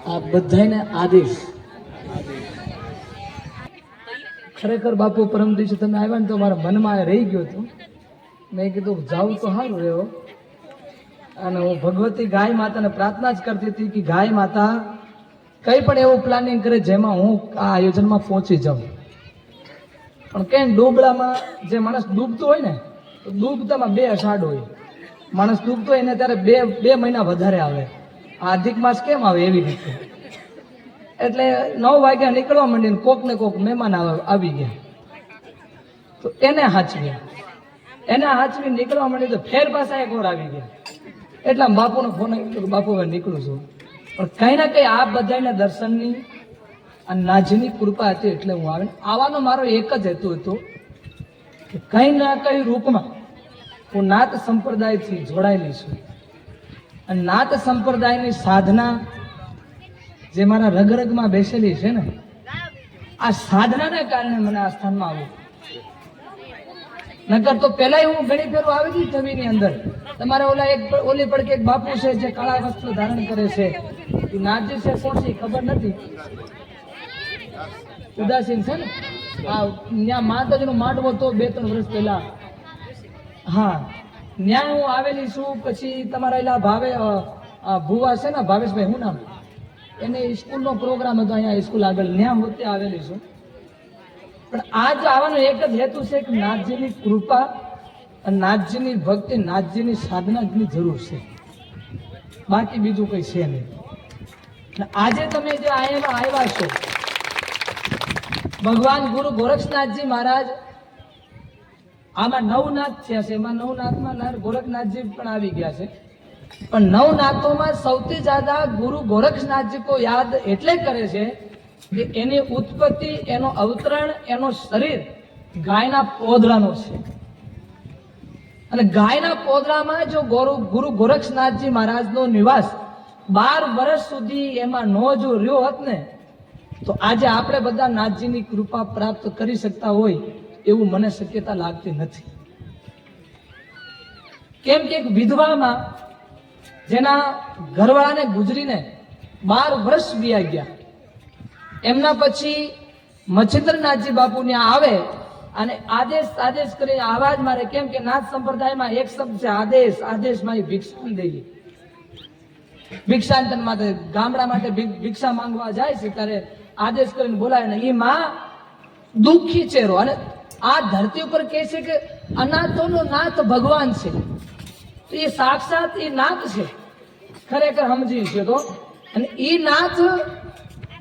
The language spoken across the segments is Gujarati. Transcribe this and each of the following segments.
આ બધાને આદેશ. ખરેખર બાપુ પરમ દિવસે તમે આવ્યા ને તો મારા મનમાં રહી ગયો હતું. મેં કીધું જાઉં તો સારું રહ્યો. અને હું ભગવતી ગાય માતાને પ્રાર્થના જ કરતી હતી કે ગાય માતા કઈ પણ એવું પ્લાનિંગ કરે જેમાં હું આ આયોજનમાં પહોંચી જાઉં. પણ કેમ ડૂબળામાં જે માણસ ડૂબતો હોય ને તો ડૂબતામાં 2 અષાઢ હોય. માણસ ડૂબતો હોય ને ત્યારે બે મહિના વધારે આવે. અધિક માસ કેમ આવે એવી રીતે. એટલે 9 વાગ્યા નીકળવા માંડીને કોક ને કોક મહેમાન આવી ગયા તો એને હાચવી નીકળવા માંડી તો ફેર પાછા એક વાર આવી ગયા. એટલા બાપુનો ફોન આવ્યો, બાપુ હવે નીકળું છું. પણ કઈ ના કઈ આ બધાને દર્શનની આ નાજની કૃપા હતી એટલે હું આવે. આવવાનો મારો એક જ હેતુ હતો કે કઈ ના કઈ રૂપમાં હું નાથ સંપ્રદાયથી જોડાયેલી છું. અને નાથ સંપ્રદાયની સાધના જે મારા રગરગમાં બેસેલી છે ને, આ સાધનાને કારણે મને આ સ્થાનમાં આવું. નકર તો પેલા હું ઘણી ફેરો આવી હતી છબીની અંદર. તમારે ઓલી પડકે એક બાપુ છે જે કાળા વસ્ત્ર ધારણ કરે છે, એ નાથજી છે કોણ છે ખબર નથી, ઉદાસીન છે ને. ત્યાં માતાજીનો માંડવો તો 2-3 વર્ષ પહેલા. હા, ત્યાં હું આવેલી છું. પછી તમારા એલા ભુવા છે ને, ભાવેશભાઈ, હું નામ, એને સ્કૂલનો પ્રોગ્રામ હતો અહીંયા સ્કૂલ આગળ, ત્યાં હું ત્યાં આવેલી છું. પણ આજ આવવાનો એક જ હેતુ છે કે નાથજીની કૃપા અને નાથજીની ભક્તિ, નાથજીની સાધનાની જરૂર છે, બાકી બીજું કઈ છે નહીં. આજે તમે જે અહીંયા આવ્યા છો, ભગવાન ગુરુ ગોરખનાથજી મહારાજ, આમાં 9 નાથ થયા છે. એમાં 9 નાથમાં ગોરખનાથજી પણ આવી ગયા છે. પણ 9 નાથોમાં સૌથી જ્યાદા ગુરુ ગોરખનાથજી કો યાદ એટલે કરે છે કે એની ઉત્પત્તિ, એનો અવતરણ, એનો શરીર ગાયના પોદરાનો છે. અને ગાયના પોદરામાં જો ગુરુ ગોરખનાથજી મહારાજનો નિવાસ 12 વર્ષ સુધી એમાં નો જો રહ્યો હોત ને, તો આજે આપણે બધા નાથજીની કૃપા પ્રાપ્ત કરી શકતા હોય એવું મને શક્યતા લાગતી નથી. કેમ કે એક વિધવામાં જેના ઘરવાળાને ગુજરીને 12 વર્ષ વીયા ગયા, એમના પછી મચ્છિન્દ્રનાથજી બાપુ ત્યાં આવે અને આદેશ કરી આવાજ મારે. કેમ કે નાથ સંપ્રદાયમાં એક શબ્દ છે આદેશ. આદેશમાં ભિક્ષા દઈએ, ભિક્ષાંતન માટે, ગામડા માટે ભિક્ષા માંગવા જાય છે ત્યારે આદેશ કરીને બોલાય ને. એ માં દુઃખી ચહેરો. અને આ ધરતી ઉપર કહે છે કે અનાથોનો નાથ ભગવાન છે. તો એ સાક્ષાત એ નાથ છે, ખરેખર સમજી છે તો. અને એ નાથ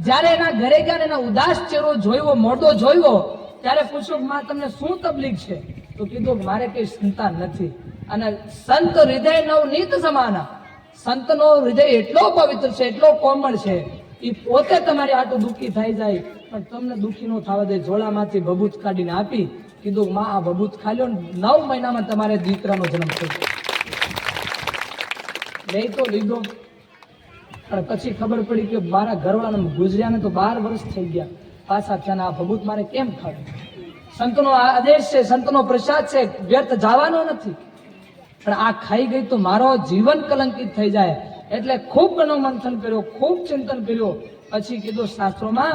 જયારે એના ઘરે ગયા, એના ઉદાસ ચહેરો જોયો, મોઢો જોયો, ત્યારે પૂછ્યું કે માં તમને શું તકલીફ છે? તો કીધું કે મારે કઈ સંતાન નથી. અને સંત હૃદય નવનીત સમાના, સંતનો હૃદય એટલો પવિત્ર છે, એટલો કોમળ છે, એ પોતે તમારી આટલું દુઃખી થઈ જાય પણ તમને દુઃખી નો થવા દે. ઝોળામાંથી ભભૂત કાઢીને આપી, કીધું માં આ ભભૂત ખાઈ લો, 9 મહિનામાં તમારે દીકરાનો જન્મ થયો. લઈ તો લીધો. પણ પછી ખબર પડી કે મારા ઘરવાળાને ગુજર્યાને તો 12 વર્ષ થઈ ગયા. પાછા ત્યાં આ ભભૂત મારે કેમ ખાવું? સંતનો આદેશ છે, સંતનો પ્રસાદ છે, વ્યર્થ જવાનો નથી. પણ આ ખાઈ ગઈ તો મારો જીવન કલંકિત થઈ જાય. એટલે ખૂબ મનોમંથન કર્યો, ખૂબ ચિંતન કર્યું. પછી કીધું શાસ્ત્રોમાં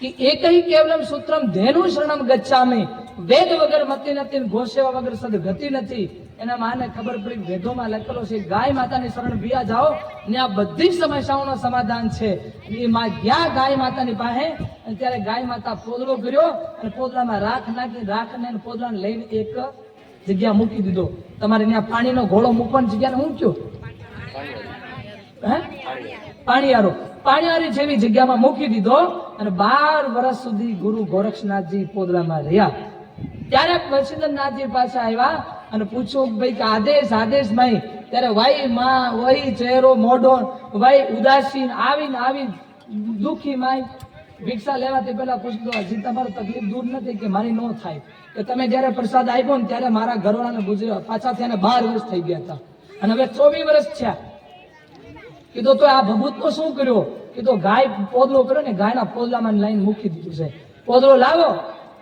કે એકહી કેવલમ સૂત્રમ ધેનુ શરણમ ગચ્છામિ, વેદ વગર મતિ નથી, ગોસેવા વગર સદગતિ નથી. એના માને ખબર પડી, વેદોમાં લખેલો છે ગાય માતાની શરણ બિયા જાઓ ને આ બધી સમસ્યાઓનો સમાધાન છે. એ માં ગયા ગાય માતાની પાસે, અને ત્યારે ગાય માતા પોદળો કર્યો અને પોદળામાં રાખ નાખી, રાખને પોદળાને લઈને એક જગ્યા મૂકી દીધો. તમારે ત્યાં પાણીનો ઘોડો મૂકવાની જગ્યાને હું કયો? પાણીયારી જેવી જગ્યામાં મૂકી દીધો. અને 12 વર્ષ સુધી ગુરુ ગોરખનાથજી પોદળામાં રહ્યા. ત્યારે મચ્છિન્દ્રનાથજી પાસે આવ્યા અને પૂછ્યું ભાઈ કે આદેશ ભાઈ. ત્યારે વાઈ માં, વહી ચહેરો, મોઢો, વાઈ ઉદાસીન, આવી દુઃખી માય. ભિક્ષા લેવાથી પહેલા પૂછતો, હજી તમારો તકલીફ દૂર નથી કે મારી ન થાય? કે તમે જયારે પ્રસાદ આપ્યો ને ત્યારે મારા ઘરવાળાને ગુજર્યા, પાછા થયા 12 વર્ષ થઈ ગયા હતા અને હવે 24 વર્ષ થયા. કીધું તો આ ભભૂતનો શું કર્યો? કીધું ગાય પોદળો કર્યો ને, ગાયના પોદળામાં લાઈન મૂકી દીધું છે. પોદળો લાવો,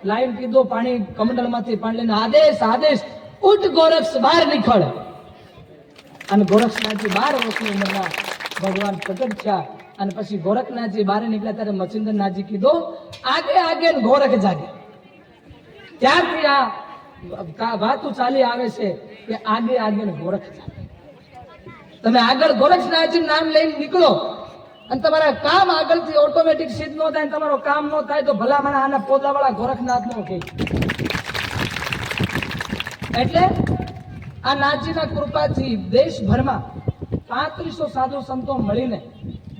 લાઈન કીધું, પાણી કમંડળમાંથી પાણી લઈને આદેશ ઉઠ ગોરક્ષ, બહાર નીકળ. અને ગોરખનાથજી 12 વર્ષની ઉંમરના ભગવાન પ્રગટ થયા. અને પછી ગોરખનાથજી બહાર નીકળ્યા ત્યારે મચ્છિન્દ્રનાથજી કીધું આગે આગે ને ગોરખ જાગે. ત્યારથી આ વાતો ચાલી આવે છે કે આગે આગે ને ગોરખ જાગે. તમે આગળ ગોરખનાથજી નામ લઈને નીકળો અને તમારા કામ આગળથી ઓટોમેટિક સિદ્ધ ન થાય, તમારું કામ ન થાય તો ભલા મને આના પોદાવાળા ગોરખનાથ નો કહે. એટલે આ નાથજીના કૃપાથી દેશભરમાં 3500 સાધુ સંતો મળીને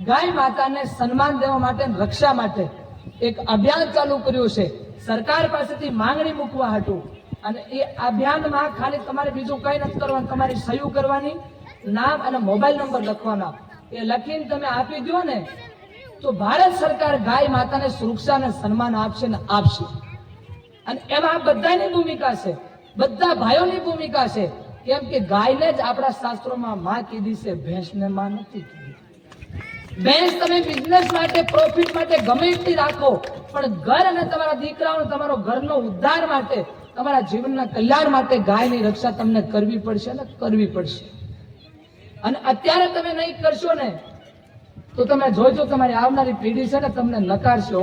ગાય માતાને સન્માન દેવા માટે, રક્ષા માટે એક અભિયાન ચાલુ કર્યું છે સરકાર પાસેથી માંગણી મૂકવા હતું. અને એ અભિયાનમાં ખાલી તમારે બીજું કઈ નથી કરવાનું, તમારી સહી કરવાની, નામ અને મોબાઈલ નંબર લખવાના. એ લખીને તમે આપી દો ને તો ભારત સરકાર ગાય માતાને સુરક્ષા અને સન્માન આપશે ને આપશે. અને એમાં બધાની ભૂમિકા છે, બધા ભાઈઓની ભૂમિકા છે. કેમ કે ગાયને જ આપણા શાસ્ત્રોમાં માં કીધી છે, ભેંસને માં નથી કીધી. ભેંસ તમે બિઝનેસ માટે, પ્રોફિટ માટે ગમે એટલી રાખો, પણ ઘર અને તમારા દીકરાઓ, તમારો ઘરનો ઉદ્ધાર માટે, તમારા જીવનના કલ્યાણ માટે ગાયની રક્ષા તમને કરવી પડશે ને કરવી પડશે. અને અત્યારે તમે નહીં કરશો ને તો તમે જોજો તમારી આવનારી પેઢી છે ને તમને નકારશો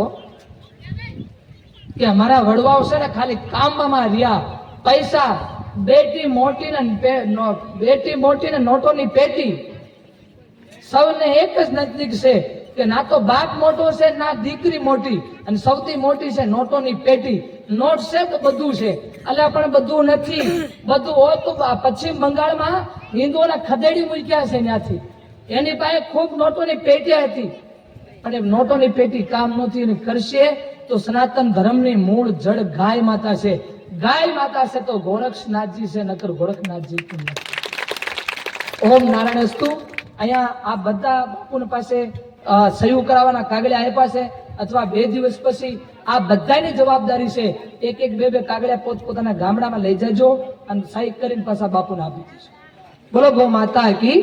કે અમારા વડવાઓ છે ને ખાલી કામમાં રહ્યા, પૈસા, બેટી મોટી ને નોટોની પેટી, સૌને એક જ નજદીક છે કે ના તો બાપ મોટો છે ના દીકરી મોટી, અને સૌથી મોટી છે નોટોની પેટી. નોટ છે તો બધું છે, અલ્યા પણ બધું નથી. બધું હોય તો પશ્ચિમ બંગાળમાં હિન્દુઓના ખદેડી મૂક્યા છે, ત્યાંથી એની પાસે ખૂબ નોટોની પેટી હતી, પણ એ નોટોની પેટી કામ નહોતી કરશે તો સનાતન ધર્મની મૂળ જડ ગાય માતા છે. ગાય માતા છે તો ગોરખનાથજી છે, નકર ગોરખનાથજી નથી. ઓમ નારાયણ અસ્તુ. અહીંયા આ બધા બાપુની પાસે સહી કરાવવાના કાગળિયા આપ્યા છે, અથવા 2 દિવસ પછી આ બધાની જવાબદારી છે. એક 2 કાગળિયા પોતાના ગામડામાં લઈ જજો અને સહી કરીને પાછા બાપુને આપી દેજો. બોલો ગૌ માતા કી.